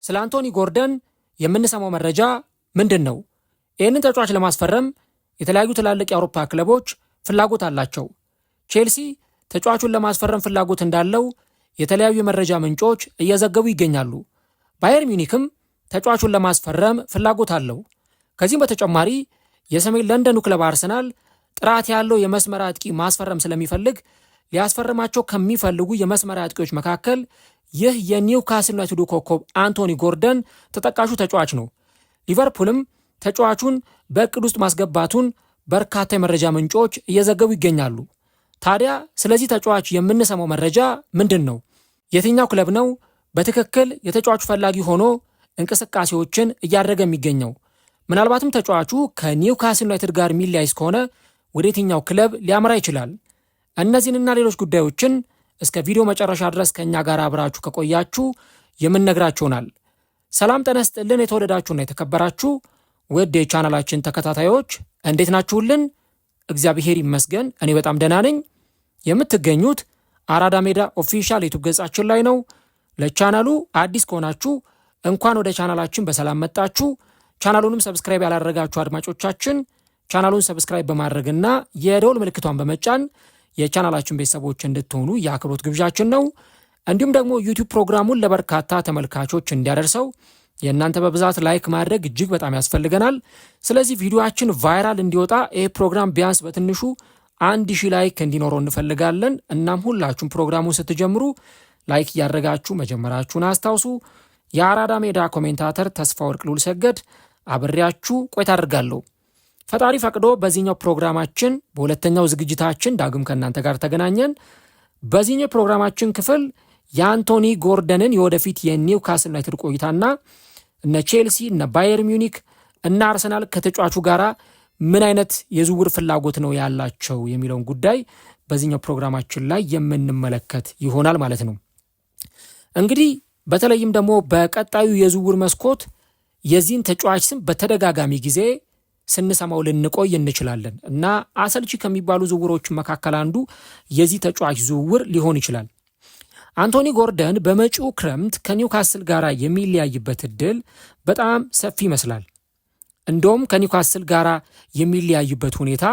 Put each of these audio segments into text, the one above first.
ስለ አንቶኒ ጎርደን የምንሰማው መረጃ ምንድን ነው? ይህንን ተጫዋች ለማስፈረም የተለያዩ ትላልቅ የአውሮፓ ክለቦች ፍላጎት አላቸው። ቼልሲ ተጫዋቹን ለማስፈረም ፍላጎት እንዳለው የተለያዩ የመረጃ ምንጮች እየዘገቡ ይገኛሉ። ባየር ሚኒክም ተጫዋቹን ለማስፈረም ፍላጎት አለው። ከዚህም በተጨማሪ የሰሜን ለንደኑ ክለብ አርሰናል ጥራት ያለው የመስመር አጥቂ ማስፈረም ስለሚፈልግ ሊያስፈርማቸው ከሚፈልጉ የመስመር አጥቂዎች መካከል ይህ የኒውካስል ዩናይትዱ ኮከብ አንቶኒ ጎርደን ተጠቃሹ ተጫዋች ነው። ሊቨርፑልም ተጫዋቹን በእቅድ ውስጥ ማስገባቱን በርካታ የመረጃ ምንጮች እየዘገቡ ይገኛሉ። ታዲያ ስለዚህ ተጫዋች የምንሰማው መረጃ ምንድን ነው? የትኛው ክለብ ነው በትክክል የተጫዋቹ ፈላጊ ሆኖ እንቅስቃሴዎችን እያደረገ የሚገኘው? ምናልባትም ተጫዋቹ ከኒውካስል ዩናይትድ ጋር የሚለያይ ከሆነ ወደ የትኛው ክለብ ሊያመራ ይችላል? እነዚህንና ሌሎች ጉዳዮችን እስከ ቪዲዮ መጨረሻ ድረስ ከእኛ ጋር አብራችሁ ከቆያችሁ የምንነግራችሁናል። ሰላም ጤና ይስጥልን። የተወደዳችሁና የተከበራችሁ ውድ የቻናላችን ተከታታዮች እንዴት ናችሁልን? እግዚአብሔር ይመስገን እኔ በጣም ደህና ነኝ። የምትገኙት አራዳ ሜዳ ኦፊሻል ዩቲዩብ ገጻችን ላይ ነው። ለቻናሉ አዲስ ከሆናችሁ እንኳን ወደ ቻናላችን በሰላም መጣችሁ። ቻናሉንም ሰብስክራይብ ያላደረጋችሁ አድማጮቻችን ቻናሉን ሰብስክራይብ በማድረግና የደወል ምልክቷን በመጫን የቻናላችን ቤተሰቦች እንድትሆኑ የአክብሮት ግብዣችን ነው። እንዲሁም ደግሞ ዩቲዩብ ፕሮግራሙን ለበርካታ ተመልካቾች እንዲያደርሰው የእናንተ በብዛት ላይክ ማድረግ እጅግ በጣም ያስፈልገናል። ስለዚህ ቪዲዮአችን ቫይራል እንዲወጣ ይህ ፕሮግራም ቢያንስ በትንሹ 1000 ላይክ እንዲኖረው እንፈልጋለን። እናም ሁላችሁም ፕሮግራሙን ስትጀምሩ ላይክ እያደረጋችሁ መጀመራችሁን አስታውሱ። የአራዳ ሜዳ ኮሜንታተር ተስፋ ወርቅ ሉል ሰገድ አብሬያችሁ ቆይታ አድርጋለሁ። ፈጣሪ ፈቅዶ በዚህኛው ፕሮግራማችን በሁለተኛው ዝግጅታችን ዳግም ከእናንተ ጋር ተገናኘን። በዚህኛው ፕሮግራማችን ክፍል የአንቶኒ ጎርደንን የወደፊት የኒውካስል ዩናይትድ ቆይታና እነ ቼልሲ እነ ባየር ሚዩኒክ እና አርሰናል ከተጫዋቹ ጋር ምን አይነት የዝውውር ፍላጎት ነው ያላቸው የሚለውን ጉዳይ በዚህኛው ፕሮግራማችን ላይ የምንመለከት ይሆናል ማለት ነው። እንግዲህ በተለይም ደግሞ በቀጣዩ የዝውውር መስኮት የዚህን ተጫዋች ስም በተደጋጋሚ ጊዜ ስንሰማው ልንቆይ እንችላለን እና አሰልቺ ከሚባሉ ዝውውሮች መካከል አንዱ የዚህ ተጫዋች ዝውውር ሊሆን ይችላል። አንቶኒ ጎርደን በመጪው ክረምት ከኒውካስል ጋር የሚለያይበት እድል በጣም ሰፊ ይመስላል። እንደውም ከኒውካስል ጋር የሚለያይበት ሁኔታ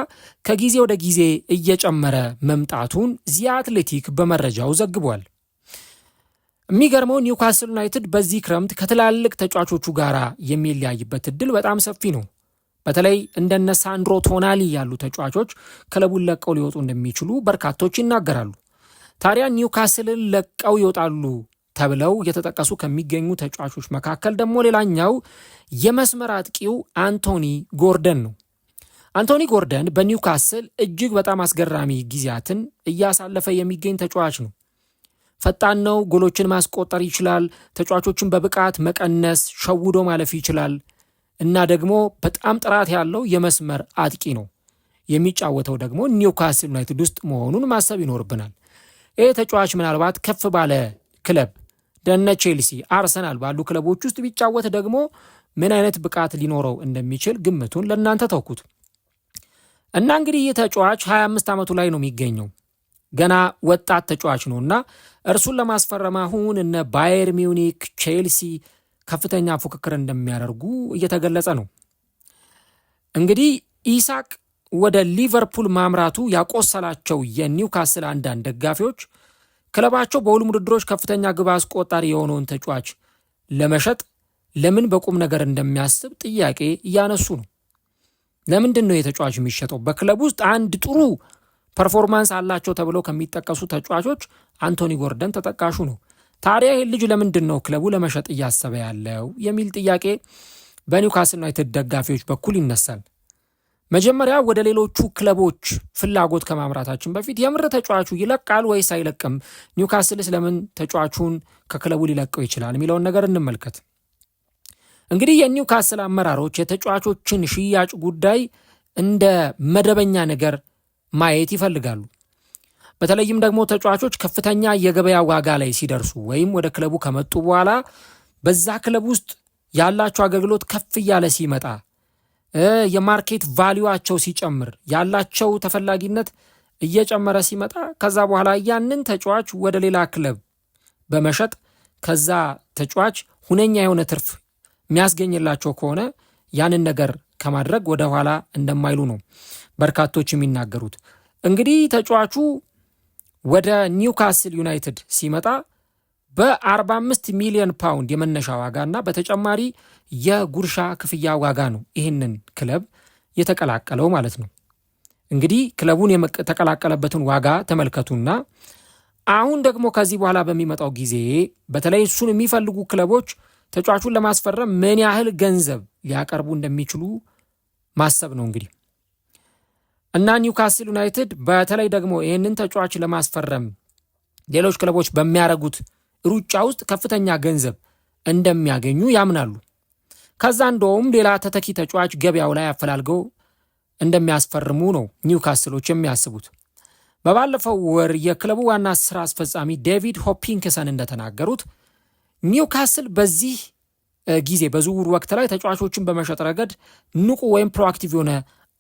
ከጊዜ ወደ ጊዜ እየጨመረ መምጣቱን ዚ አትሌቲክ በመረጃው ዘግቧል። የሚገርመው ኒውካስል ዩናይትድ በዚህ ክረምት ከትላልቅ ተጫዋቾቹ ጋር የሚለያይበት እድል በጣም ሰፊ ነው። በተለይ እንደነ ሳንድሮ ቶናሊ ያሉ ተጫዋቾች ክለቡን ለቀው ሊወጡ እንደሚችሉ በርካቶች ይናገራሉ። ታዲያ ኒውካስልን ለቀው ይወጣሉ ተብለው የተጠቀሱ ከሚገኙ ተጫዋቾች መካከል ደግሞ ሌላኛው የመስመር አጥቂው አንቶኒ ጎርደን ነው። አንቶኒ ጎርደን በኒውካስል እጅግ በጣም አስገራሚ ጊዜያትን እያሳለፈ የሚገኝ ተጫዋች ነው። ፈጣን ነው፣ ጎሎችን ማስቆጠር ይችላል፣ ተጫዋቾችን በብቃት መቀነስ ሸውዶ ማለፍ ይችላል እና ደግሞ በጣም ጥራት ያለው የመስመር አጥቂ ነው። የሚጫወተው ደግሞ ኒውካስል ዩናይትድ ውስጥ መሆኑን ማሰብ ይኖርብናል። ይህ ተጫዋች ምናልባት ከፍ ባለ ክለብ ደነ ቼልሲ፣ አርሰናል ባሉ ክለቦች ውስጥ ቢጫወት ደግሞ ምን አይነት ብቃት ሊኖረው እንደሚችል ግምቱን ለእናንተ ተውኩት እና እንግዲህ ይህ ተጫዋች 25 ዓመቱ ላይ ነው የሚገኘው። ገና ወጣት ተጫዋች ነው እና እርሱን ለማስፈረም አሁን እነ ባየር ሚዩኒክ፣ ቼልሲ ከፍተኛ ፉክክር እንደሚያደርጉ እየተገለጸ ነው። እንግዲህ ኢሳቅ ወደ ሊቨርፑል ማምራቱ ያቆሰላቸው የኒውካስል አንዳንድ ደጋፊዎች ክለባቸው በሁሉም ውድድሮች ከፍተኛ ግብ አስቆጣሪ የሆነውን ተጫዋች ለመሸጥ ለምን በቁም ነገር እንደሚያስብ ጥያቄ እያነሱ ነው። ለምንድን ነው የተጫዋች የሚሸጠው? በክለብ ውስጥ አንድ ጥሩ ፐርፎርማንስ አላቸው ተብለው ከሚጠቀሱ ተጫዋቾች አንቶኒ ጎርደን ተጠቃሹ ነው። ታዲያ ይህ ልጅ ለምንድን ነው ክለቡ ለመሸጥ እያሰበ ያለው የሚል ጥያቄ በኒውካስል ዩናይትድ ደጋፊዎች በኩል ይነሳል። መጀመሪያ ወደ ሌሎቹ ክለቦች ፍላጎት ከማምራታችን በፊት የምር ተጫዋቹ ይለቃል ወይስ አይለቅም፣ ኒውካስልስ ለምን ተጫዋቹን ከክለቡ ሊለቀው ይችላል የሚለውን ነገር እንመልከት። እንግዲህ የኒውካስል አመራሮች የተጫዋቾችን ሽያጭ ጉዳይ እንደ መደበኛ ነገር ማየት ይፈልጋሉ። በተለይም ደግሞ ተጫዋቾች ከፍተኛ የገበያ ዋጋ ላይ ሲደርሱ ወይም ወደ ክለቡ ከመጡ በኋላ በዛ ክለብ ውስጥ ያላቸው አገልግሎት ከፍ እያለ ሲመጣ የማርኬት ቫልዩአቸው ሲጨምር ያላቸው ተፈላጊነት እየጨመረ ሲመጣ ከዛ በኋላ ያንን ተጫዋች ወደ ሌላ ክለብ በመሸጥ ከዛ ተጫዋች ሁነኛ የሆነ ትርፍ የሚያስገኝላቸው ከሆነ ያንን ነገር ከማድረግ ወደ ኋላ እንደማይሉ ነው በርካቶች የሚናገሩት። እንግዲህ ተጫዋቹ ወደ ኒውካስል ዩናይትድ ሲመጣ በ45 ሚሊዮን ፓውንድ የመነሻ ዋጋና በተጨማሪ የጉርሻ ክፍያ ዋጋ ነው ይህንን ክለብ የተቀላቀለው ማለት ነው። እንግዲህ ክለቡን የተቀላቀለበትን ዋጋ ተመልከቱና አሁን ደግሞ ከዚህ በኋላ በሚመጣው ጊዜ በተለይ እሱን የሚፈልጉ ክለቦች ተጫዋቹን ለማስፈረም ምን ያህል ገንዘብ ሊያቀርቡ እንደሚችሉ ማሰብ ነው እንግዲህ እና ኒውካስል ዩናይትድ በተለይ ደግሞ ይህንን ተጫዋች ለማስፈረም ሌሎች ክለቦች በሚያደርጉት ሩጫ ውስጥ ከፍተኛ ገንዘብ እንደሚያገኙ ያምናሉ። ከዛ እንደውም ሌላ ተተኪ ተጫዋች ገበያው ላይ አፈላልገው እንደሚያስፈርሙ ነው ኒውካስሎች የሚያስቡት። በባለፈው ወር የክለቡ ዋና ስራ አስፈጻሚ ዴቪድ ሆፒንክሰን እንደተናገሩት ኒውካስል በዚህ ጊዜ በዝውውር ወቅት ላይ ተጫዋቾችን በመሸጥ ረገድ ንቁ ወይም ፕሮአክቲቭ የሆነ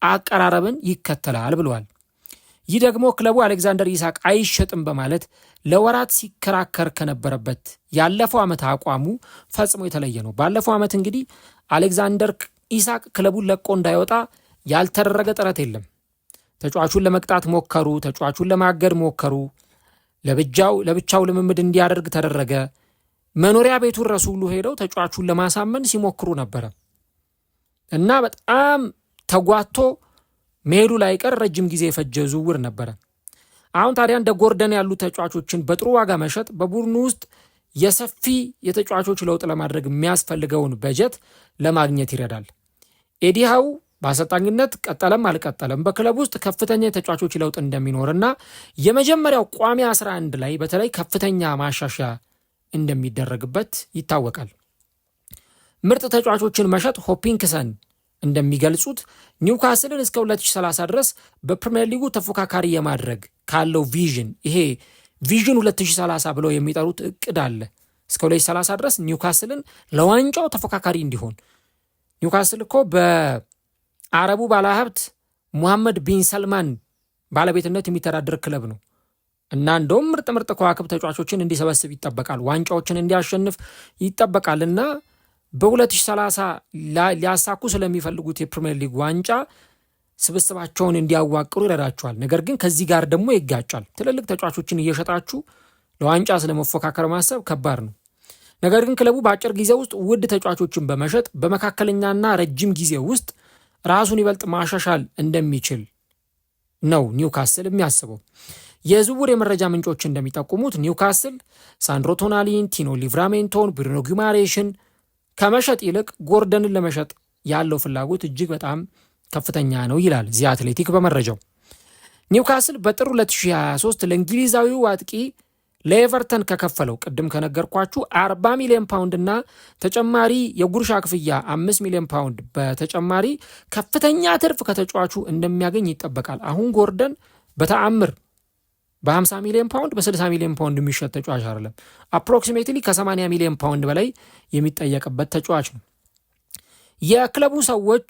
አቀራረብን ይከተላል ብለዋል። ይህ ደግሞ ክለቡ አሌክዛንደር ኢሳቅ አይሸጥም በማለት ለወራት ሲከራከር ከነበረበት ያለፈው ዓመት አቋሙ ፈጽሞ የተለየ ነው። ባለፈው ዓመት እንግዲህ አሌክዛንደር ኢሳቅ ክለቡን ለቆ እንዳይወጣ ያልተደረገ ጥረት የለም። ተጫዋቹን ለመቅጣት ሞከሩ፣ ተጫዋቹን ለማገድ ሞከሩ፣ ለብቻው ልምምድ እንዲያደርግ ተደረገ። መኖሪያ ቤቱን ረሱ ሁሉ ሄደው ተጫዋቹን ለማሳመን ሲሞክሩ ነበረ እና በጣም ተጓቶ መሄዱ ላይ ቀር ረጅም ጊዜ የፈጀ ዝውውር ነበረ። አሁን ታዲያ እንደ ጎርደን ያሉ ተጫዋቾችን በጥሩ ዋጋ መሸጥ በቡድኑ ውስጥ የሰፊ የተጫዋቾች ለውጥ ለማድረግ የሚያስፈልገውን በጀት ለማግኘት ይረዳል። ኤዲ ሃው በአሰልጣኝነት ቀጠለም አልቀጠለም በክለብ ውስጥ ከፍተኛ የተጫዋቾች ለውጥ እንደሚኖርና የመጀመሪያው ቋሚ 11 ላይ በተለይ ከፍተኛ ማሻሻያ እንደሚደረግበት ይታወቃል። ምርጥ ተጫዋቾችን መሸጥ ሆፒንክሰን እንደሚገልጹት ኒውካስልን እስከ 2030 ድረስ በፕሪሚየር ሊጉ ተፎካካሪ የማድረግ ካለው ቪዥን ይሄ ቪዥን 2030 ብለው የሚጠሩት እቅድ አለ። እስከ 2030 ድረስ ኒውካስልን ለዋንጫው ተፎካካሪ እንዲሆን ኒውካስል እኮ በአረቡ ባለሀብት ሙሐመድ ቢን ሰልማን ባለቤትነት የሚተዳደር ክለብ ነው እና እንደውም ምርጥ ከዋክብ ተጫዋቾችን እንዲሰበስብ ይጠበቃል፣ ዋንጫዎችን እንዲያሸንፍ ይጠበቃልና በ2030 ሊያሳኩ ስለሚፈልጉት የፕሪሚየር ሊግ ዋንጫ ስብስባቸውን እንዲያዋቅሩ ይረዳቸዋል። ነገር ግን ከዚህ ጋር ደግሞ ይጋጫል። ትልልቅ ተጫዋቾችን እየሸጣችሁ ለዋንጫ ስለመፎካከር ማሰብ ከባድ ነው። ነገር ግን ክለቡ በአጭር ጊዜ ውስጥ ውድ ተጫዋቾችን በመሸጥ በመካከለኛና ረጅም ጊዜ ውስጥ ራሱን ይበልጥ ማሻሻል እንደሚችል ነው ኒውካስል የሚያስበው። የዝውውር የመረጃ ምንጮች እንደሚጠቁሙት ኒውካስል ሳንድሮ ቶናሊን፣ ቲኖ ሊቭራሜንቶን፣ ብሩኖ ጊማሬሽን ከመሸጥ ይልቅ ጎርደንን ለመሸጥ ያለው ፍላጎት እጅግ በጣም ከፍተኛ ነው ይላል ዚ አትሌቲክ በመረጃው። ኒውካስል በጥር 2023 ለእንግሊዛዊው አጥቂ ለኤቨርተን ከከፈለው ቅድም ከነገርኳችሁ 40 ሚሊዮን ፓውንድ እና ተጨማሪ የጉርሻ ክፍያ 5 ሚሊዮን ፓውንድ በተጨማሪ ከፍተኛ ትርፍ ከተጫዋቹ እንደሚያገኝ ይጠበቃል። አሁን ጎርደን በተአምር በ50 ሚሊዮን ፓውንድ በ60 ሚሊዮን ፓውንድ የሚሸጥ ተጫዋች አይደለም። አፕሮክሲሜትሊ ከ80 ሚሊዮን ፓውንድ በላይ የሚጠየቅበት ተጫዋች ነው። የክለቡ ሰዎች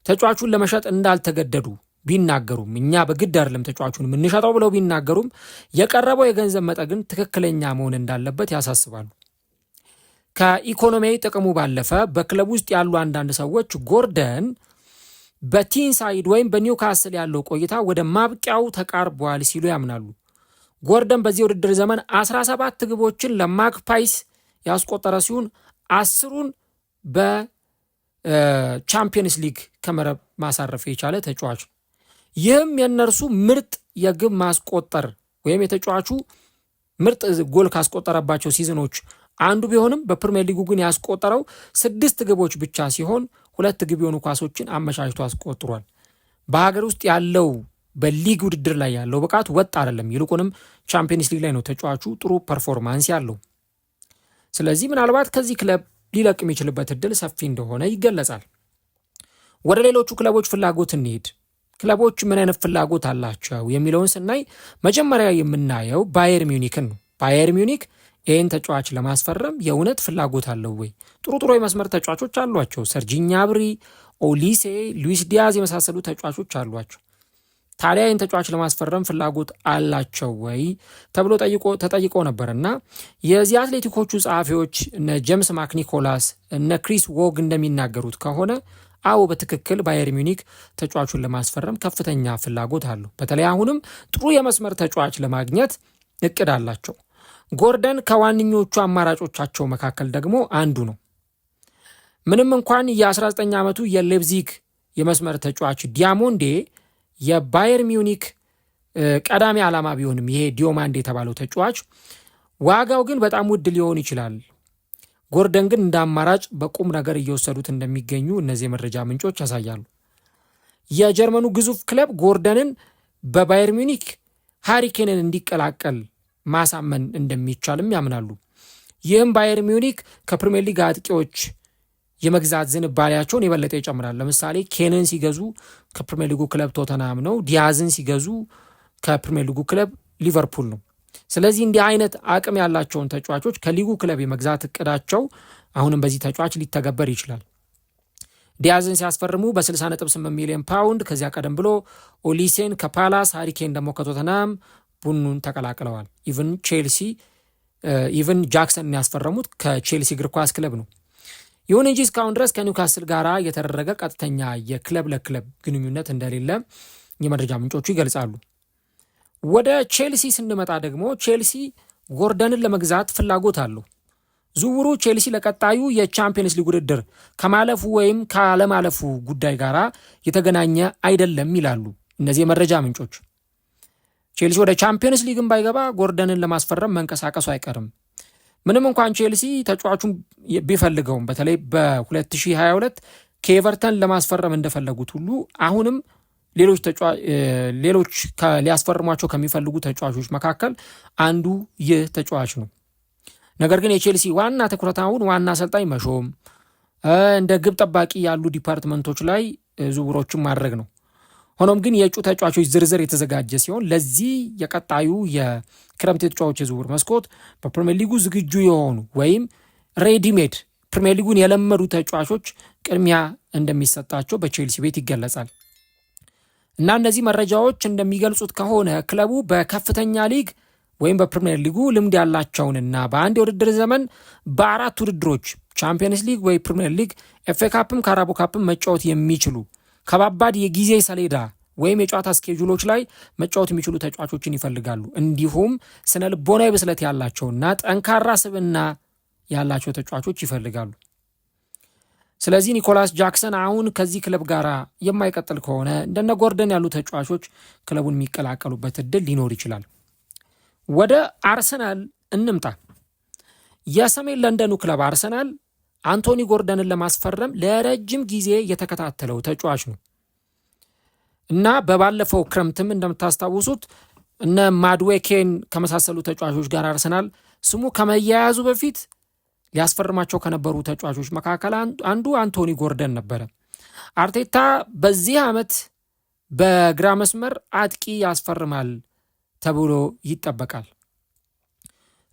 ተጫዋቹን ለመሸጥ እንዳልተገደዱ ቢናገሩም እኛ በግድ አይደለም ተጫዋቹን የምንሸጠው ብለው ቢናገሩም የቀረበው የገንዘብ መጠን ግን ትክክለኛ መሆን እንዳለበት ያሳስባሉ። ከኢኮኖሚያዊ ጥቅሙ ባለፈ በክለቡ ውስጥ ያሉ አንዳንድ ሰዎች ጎርደን በቲንሳይድ ወይም በኒውካስል ያለው ቆይታ ወደ ማብቂያው ተቃርቧል ሲሉ ያምናሉ። ጎርደን በዚህ ውድድር ዘመን 17 ግቦችን ለማግፓይስ ያስቆጠረ ሲሆን 10ሩን በቻምፒየንስ ሊግ ከመረብ ማሳረፍ የቻለ ተጫዋች ነው። ይህም የነርሱ ምርጥ የግብ ማስቆጠር ወይም የተጫዋቹ ምርጥ ጎል ካስቆጠረባቸው ሲዝኖች አንዱ ቢሆንም በፕሪሚየር ሊጉ ግን ያስቆጠረው 6 ግቦች ብቻ ሲሆን 2 ግብ የሆኑ ኳሶችን አመቻችቶ አስቆጥሯል። በሀገር ውስጥ ያለው በሊግ ውድድር ላይ ያለው ብቃት ወጥ አይደለም። ይልቁንም ቻምፒየንስ ሊግ ላይ ነው ተጫዋቹ ጥሩ ፐርፎርማንስ ያለው። ስለዚህ ምናልባት ከዚህ ክለብ ሊለቅ የሚችልበት እድል ሰፊ እንደሆነ ይገለጻል። ወደ ሌሎቹ ክለቦች ፍላጎት እንሄድ። ክለቦች ምን አይነት ፍላጎት አላቸው የሚለውን ስናይ መጀመሪያ የምናየው ባየር ሚዩኒክን ነው። ባየር ሚዩኒክ ይህን ተጫዋች ለማስፈረም የእውነት ፍላጎት አለው ወይ? ጥሩ የመስመር ተጫዋቾች አሏቸው። ሰርጂኝ ኛብሪ፣ ኦሊሴ፣ ሉዊስ ዲያዝ የመሳሰሉ ተጫዋቾች አሏቸው። ታዲያ ይህን ተጫዋች ለማስፈረም ፍላጎት አላቸው ወይ ተብሎ ተጠይቆ ነበርና የዚህ አትሌቲኮቹ ጸሐፊዎች እነ ጄምስ ማክኒኮላስ እነ ክሪስ ዎግ እንደሚናገሩት ከሆነ አዎ በትክክል ባየር ሚዩኒክ ተጫዋቹን ለማስፈረም ከፍተኛ ፍላጎት አለው። በተለይ አሁንም ጥሩ የመስመር ተጫዋች ለማግኘት እቅድ አላቸው። ጎርደን ከዋነኞቹ አማራጮቻቸው መካከል ደግሞ አንዱ ነው። ምንም እንኳን የ19 ዓመቱ የሌፕዚግ የመስመር ተጫዋች ዲያሞንዴ የባየር ሚዩኒክ ቀዳሚ ዓላማ ቢሆንም ይሄ ዲዮማንዴ የተባለው ተጫዋች ዋጋው ግን በጣም ውድ ሊሆን ይችላል። ጎርደን ግን እንደ አማራጭ በቁም ነገር እየወሰዱት እንደሚገኙ እነዚህ የመረጃ ምንጮች ያሳያሉ። የጀርመኑ ግዙፍ ክለብ ጎርደንን በባየር ሚዩኒክ ሃሪኬንን እንዲቀላቀል ማሳመን እንደሚቻልም ያምናሉ። ይህም ባየር ሚዩኒክ ከፕሪሚየር ሊግ አጥቂዎች የመግዛት ዝንባሌያቸውን የበለጠ ይጨምራል። ለምሳሌ ኬንን ሲገዙ ከፕሪሚየር ሊጉ ክለብ ቶተንሃም ነው። ዲያዝን ሲገዙ ከፕሪሚየር ሊጉ ክለብ ሊቨርፑል ነው። ስለዚህ እንዲህ አይነት አቅም ያላቸውን ተጫዋቾች ከሊጉ ክለብ የመግዛት እቅዳቸው አሁንም በዚህ ተጫዋች ሊተገበር ይችላል። ዲያዝን ሲያስፈርሙ በ60.8 ሚሊዮን ፓውንድ፣ ከዚያ ቀደም ብሎ ኦሊሴን ከፓላስ፣ ሃሪኬን ደግሞ ከቶተንሃም ቡድኑን ተቀላቅለዋል። ኢቨን ጃክሰን ያስፈረሙት ከቼልሲ እግር ኳስ ክለብ ነው። ይሁን እንጂ እስካሁን ድረስ ከኒውካስል ጋር የተደረገ ቀጥተኛ የክለብ ለክለብ ግንኙነት እንደሌለ የመረጃ ምንጮቹ ይገልጻሉ። ወደ ቼልሲ ስንመጣ ደግሞ ቼልሲ ጎርደንን ለመግዛት ፍላጎት አለው። ዝውውሩ ቼልሲ ለቀጣዩ የቻምፒየንስ ሊግ ውድድር ከማለፉ ወይም ካለማለፉ ጉዳይ ጋር የተገናኘ አይደለም ይላሉ እነዚህ የመረጃ ምንጮች። ቼልሲ ወደ ቻምፒየንስ ሊግን ባይገባ ጎርደንን ለማስፈረም መንቀሳቀሱ አይቀርም። ምንም እንኳን ቼልሲ ተጫዋቹን ቢፈልገውም በተለይ በ2022 ከኤቨርተን ለማስፈረም እንደፈለጉት ሁሉ አሁንም ሌሎች ሊያስፈርሟቸው ከሚፈልጉ ተጫዋቾች መካከል አንዱ ይህ ተጫዋች ነው። ነገር ግን የቼልሲ ዋና ትኩረት አሁን ዋና አሰልጣኝ መሾም፣ እንደ ግብ ጠባቂ ያሉ ዲፓርትመንቶች ላይ ዝውውሮችን ማድረግ ነው። ሆኖም ግን የእጩ ተጫዋቾች ዝርዝር የተዘጋጀ ሲሆን ለዚህ የቀጣዩ የክረምት የተጫዋቾች የዝውውር መስኮት በፕሪሚየር ሊጉ ዝግጁ የሆኑ ወይም ሬዲሜድ ፕሪሚየር ሊጉን የለመዱ ተጫዋቾች ቅድሚያ እንደሚሰጣቸው በቼልሲ ቤት ይገለጻል። እና እነዚህ መረጃዎች እንደሚገልጹት ከሆነ ክለቡ በከፍተኛ ሊግ ወይም በፕሪሚየር ሊጉ ልምድ ያላቸውንና በአንድ የውድድር ዘመን በአራት ውድድሮች ቻምፒየንስ ሊግ ወይ ፕሪሚየር ሊግ፣ ኤፍ ኤ ካፕም ካራቦ ካፕም መጫወት የሚችሉ ከባባድ የጊዜ ሰሌዳ ወይም የጨዋታ ስኬጁሎች ላይ መጫወት የሚችሉ ተጫዋቾችን ይፈልጋሉ። እንዲሁም ስነ ልቦናዊ ብስለት ያላቸውና ጠንካራ ስብዕና ያላቸው ተጫዋቾች ይፈልጋሉ። ስለዚህ ኒኮላስ ጃክሰን አሁን ከዚህ ክለብ ጋር የማይቀጥል ከሆነ እንደነ ጎርደን ያሉ ተጫዋቾች ክለቡን የሚቀላቀሉበት እድል ሊኖር ይችላል። ወደ አርሰናል እንምጣ። የሰሜን ለንደኑ ክለብ አርሰናል አንቶኒ ጎርደንን ለማስፈረም ለረጅም ጊዜ የተከታተለው ተጫዋች ነው እና በባለፈው ክረምትም እንደምታስታውሱት እነ ማድዌኬን ከመሳሰሉ ተጫዋቾች ጋር አርሰናል ስሙ ከመያያዙ በፊት ሊያስፈርማቸው ከነበሩ ተጫዋቾች መካከል አንዱ አንቶኒ ጎርደን ነበረ። አርቴታ በዚህ ዓመት በግራ መስመር አጥቂ ያስፈርማል ተብሎ ይጠበቃል።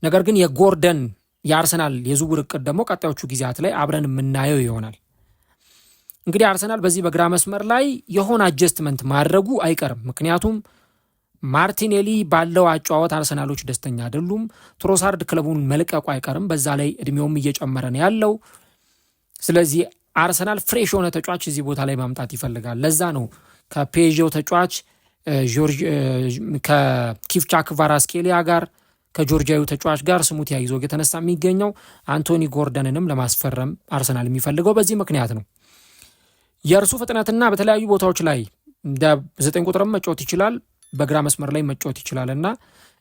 ነገር ግን የጎርደን የአርሰናል የዝውውር እቅድ ደግሞ ቀጣዮቹ ጊዜያት ላይ አብረን የምናየው ይሆናል። እንግዲህ አርሰናል በዚህ በግራ መስመር ላይ የሆነ አጀስትመንት ማድረጉ አይቀርም። ምክንያቱም ማርቲኔሊ ባለው አጫዋወት አርሰናሎች ደስተኛ አይደሉም። ትሮሳርድ ክለቡን መልቀቁ አይቀርም። በዛ ላይ እድሜውም እየጨመረ ነው ያለው። ስለዚህ አርሰናል ፍሬሽ የሆነ ተጫዋች እዚህ ቦታ ላይ ማምጣት ይፈልጋል። ለዛ ነው ከፔዥው ተጫዋች ከኪፍቻክ ቫራስኬሊያ ጋር ከጆርጂያዊ ተጫዋች ጋር ስሙ ተያይዞ የተነሳ የሚገኘው። አንቶኒ ጎርደንንም ለማስፈረም አርሰናል የሚፈልገው በዚህ ምክንያት ነው። የእርሱ ፍጥነትና በተለያዩ ቦታዎች ላይ እንደ 9 ቁጥርም መጫወት ይችላል፣ በግራ መስመር ላይ መጫወት ይችላል እና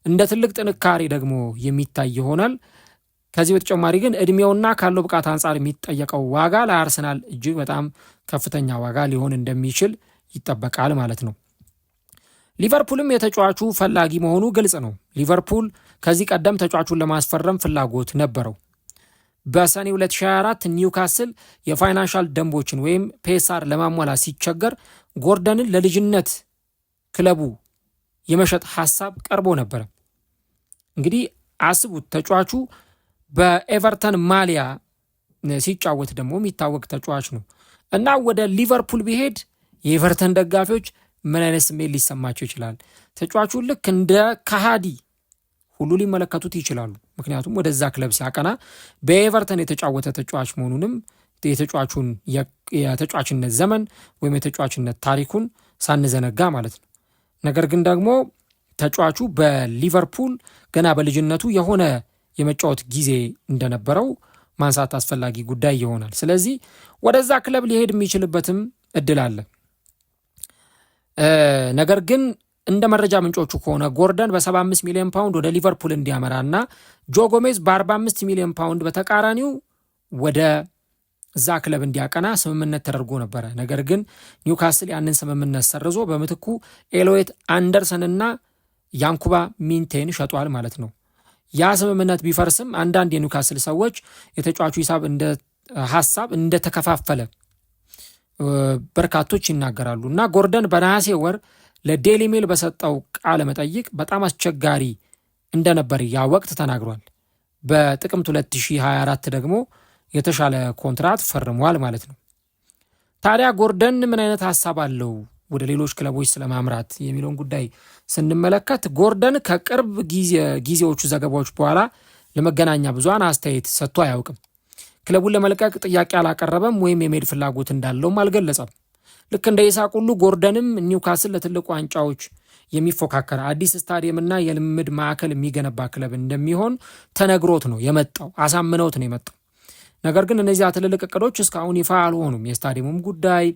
እንደ ትልቅ ጥንካሬ ደግሞ የሚታይ ይሆናል። ከዚህ በተጨማሪ ግን እድሜውና ካለው ብቃት አንጻር የሚጠየቀው ዋጋ ለአርሰናል እጅግ በጣም ከፍተኛ ዋጋ ሊሆን እንደሚችል ይጠበቃል ማለት ነው። ሊቨርፑልም የተጫዋቹ ፈላጊ መሆኑ ግልጽ ነው። ሊቨርፑል ከዚህ ቀደም ተጫዋቹን ለማስፈረም ፍላጎት ነበረው። በሰኔ 2024 ኒውካስል የፋይናንሻል ደንቦችን ወይም ፔሳር ለማሟላት ሲቸገር ጎርደንን ለልጅነት ክለቡ የመሸጥ ሐሳብ ቀርቦ ነበረ። እንግዲህ አስቡት፣ ተጫዋቹ በኤቨርተን ማሊያ ሲጫወት ደግሞ የሚታወቅ ተጫዋች ነው እና ወደ ሊቨርፑል ቢሄድ የኤቨርተን ደጋፊዎች ምን አይነት ስሜት ሊሰማቸው ይችላል? ተጫዋቹ ልክ እንደ ከሃዲ ሁሉ ሊመለከቱት ይችላሉ። ምክንያቱም ወደዛ ክለብ ሲያቀና በኤቨርተን የተጫወተ ተጫዋች መሆኑንም የተጫዋቹን የተጫዋችነት ዘመን ወይም የተጫዋችነት ታሪኩን ሳንዘነጋ ማለት ነው። ነገር ግን ደግሞ ተጫዋቹ በሊቨርፑል ገና በልጅነቱ የሆነ የመጫወት ጊዜ እንደነበረው ማንሳት አስፈላጊ ጉዳይ ይሆናል። ስለዚህ ወደዛ ክለብ ሊሄድ የሚችልበትም እድል አለ። ነገር ግን እንደ መረጃ ምንጮቹ ከሆነ ጎርደን በ75 ሚሊዮን ፓውንድ ወደ ሊቨርፑል እንዲያመራና ጆ ጎሜዝ በ45 ሚሊዮን ፓውንድ በተቃራኒው ወደ እዛ ክለብ እንዲያቀና ስምምነት ተደርጎ ነበረ። ነገር ግን ኒውካስል ያንን ስምምነት ሰርዞ በምትኩ ኤሎዌት አንደርሰንና ያንኩባ ሚንቴን ሸጧል ማለት ነው። ያ ስምምነት ቢፈርስም አንዳንድ የኒውካስል ሰዎች የተጫዋቹ ሀሳብ እንደተከፋፈለ በርካቶች ይናገራሉ እና ጎርደን በነሐሴ ወር ለዴሊ ሜል በሰጠው ቃለ መጠይቅ በጣም አስቸጋሪ እንደነበር ያ ወቅት ተናግሯል። በጥቅምት 2024 ደግሞ የተሻለ ኮንትራት ፈርሟል ማለት ነው። ታዲያ ጎርደን ምን አይነት ሀሳብ አለው ወደ ሌሎች ክለቦች ስለማምራት የሚለውን ጉዳይ ስንመለከት ጎርደን ከቅርብ ጊዜዎቹ ዘገባዎች በኋላ ለመገናኛ ብዙሃን አስተያየት ሰጥቶ አያውቅም። ክለቡን ለመልቀቅ ጥያቄ አላቀረበም ወይም የመሄድ ፍላጎት እንዳለውም አልገለጸም። ልክ እንደ ኢሳቅ ሁሉ ጎርደንም ኒውካስል ለትልቅ ዋንጫዎች የሚፎካከር አዲስ ስታዲየምና የልምድ ማዕከል የሚገነባ ክለብ እንደሚሆን ተነግሮት ነው የመጣው፣ አሳምነውት ነው የመጣው። ነገር ግን እነዚያ ትልልቅ እቅዶች እስካሁን ይፋ አልሆኑም። የስታዲየሙም ጉዳይ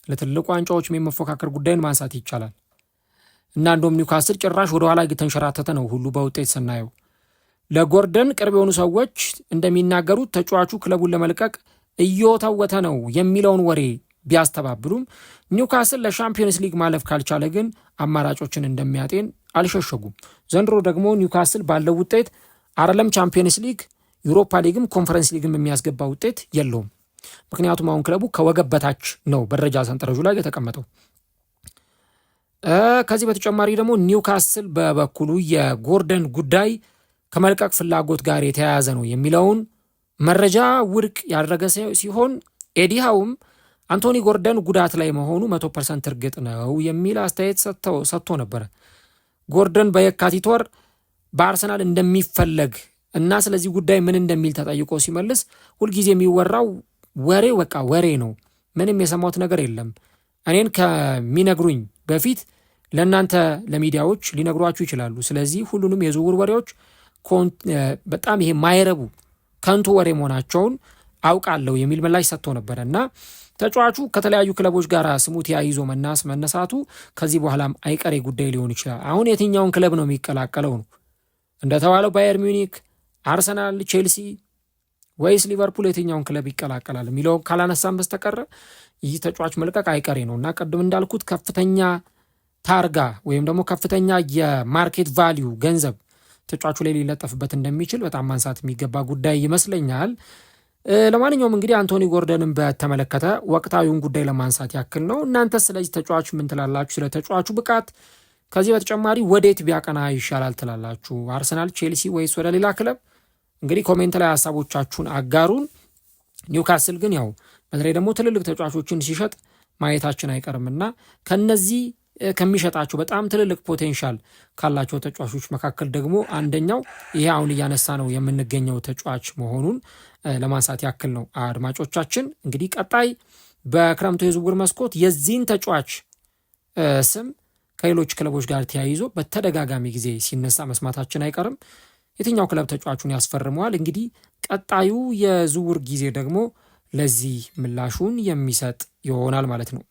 ለትልልቅ ዋንጫዎች የሚፎካከር ጉዳይን ማንሳት ይቻላል እና እንደውም ኒውካስል ጭራሽ ወደኋላ እየተንሸራተተ ነው ሁሉ በውጤት ስናየው። ለጎርደን ቅርብ የሆኑ ሰዎች እንደሚናገሩት ተጫዋቹ ክለቡን ለመልቀቅ እየወተወተ ነው የሚለውን ወሬ ቢያስተባብሉም ኒውካስል ለሻምፒዮንስ ሊግ ማለፍ ካልቻለ ግን አማራጮችን እንደሚያጤን አልሸሸጉም። ዘንድሮ ደግሞ ኒውካስል ባለው ውጤት አይደለም ቻምፒዮንስ ሊግ፣ ዩሮፓ ሊግም ኮንፈረንስ ሊግም የሚያስገባ ውጤት የለውም። ምክንያቱም አሁን ክለቡ ከወገብ በታች ነው በደረጃ ሰንጠረዡ ላይ የተቀመጠው። ከዚህ በተጨማሪ ደግሞ ኒውካስል በበኩሉ የጎርደን ጉዳይ ከመልቀቅ ፍላጎት ጋር የተያያዘ ነው የሚለውን መረጃ ውድቅ ያደረገ ሲሆን ኤዲሃውም አንቶኒ ጎርደን ጉዳት ላይ መሆኑ 100% እርግጥ ነው የሚል አስተያየት ሰጥቶ ነበረ። ጎርደን በየካቲት ወር በአርሰናል እንደሚፈለግ እና ስለዚህ ጉዳይ ምን እንደሚል ተጠይቆ ሲመልስ ሁልጊዜ የሚወራው ወሬ ወሬ ነው፣ ምንም የሰማሁት ነገር የለም። እኔን ከሚነግሩኝ በፊት ለእናንተ ለሚዲያዎች ሊነግሯችሁ ይችላሉ። ስለዚህ ሁሉንም የዝውውር ወሬዎች በጣም ይሄ ማይረቡ ከንቱ ወሬ መሆናቸውን አውቃለሁ የሚል ምላሽ ሰጥቶ ነበረ እና ተጫዋቹ ከተለያዩ ክለቦች ጋር ስሙ ተያይዞ መነሳቱ ከዚህ በኋላም አይቀሬ ጉዳይ ሊሆን ይችላል። አሁን የትኛውን ክለብ ነው የሚቀላቀለው ነው እንደተባለው ባየር ሚዩኒክ፣ አርሰናል፣ ቼልሲ ወይስ ሊቨርፑል የትኛውን ክለብ ይቀላቀላል የሚለው ካላነሳም በስተቀር ይህ ተጫዋች መልቀቅ አይቀሬ ነው እና ቅድም እንዳልኩት ከፍተኛ ታርጋ ወይም ደግሞ ከፍተኛ የማርኬት ቫሊዩ ገንዘብ ተጫዋቹ ላይ ሊለጠፍበት እንደሚችል በጣም ማንሳት የሚገባ ጉዳይ ይመስለኛል። ለማንኛውም እንግዲህ አንቶኒ ጎርደንን በተመለከተ ወቅታዊውን ጉዳይ ለማንሳት ያክል ነው። እናንተ ስለዚህ ተጫዋች ምን ትላላችሁ? ስለ ተጫዋቹ ብቃት ከዚህ በተጨማሪ ወዴት ቢያቀና ይሻላል ትላላችሁ? አርሰናል፣ ቼልሲ ወይስ ወደ ሌላ ክለብ? እንግዲህ ኮሜንት ላይ ሀሳቦቻችሁን አጋሩን። ኒውካስል ግን ያው በተለይ ደግሞ ትልልቅ ተጫዋቾችን ሲሸጥ ማየታችን አይቀርምና ከነዚህ ከሚሸጣቸው በጣም ትልልቅ ፖቴንሻል ካላቸው ተጫዋቾች መካከል ደግሞ አንደኛው ይሄ አሁን እያነሳ ነው የምንገኘው ተጫዋች መሆኑን ለማንሳት ያክል ነው። አድማጮቻችን እንግዲህ ቀጣይ በክረምቱ የዝውውር መስኮት የዚህን ተጫዋች ስም ከሌሎች ክለቦች ጋር ተያይዞ በተደጋጋሚ ጊዜ ሲነሳ መስማታችን አይቀርም። የትኛው ክለብ ተጫዋቹን ያስፈርመዋል? እንግዲህ ቀጣዩ የዝውውር ጊዜ ደግሞ ለዚህ ምላሹን የሚሰጥ ይሆናል ማለት ነው።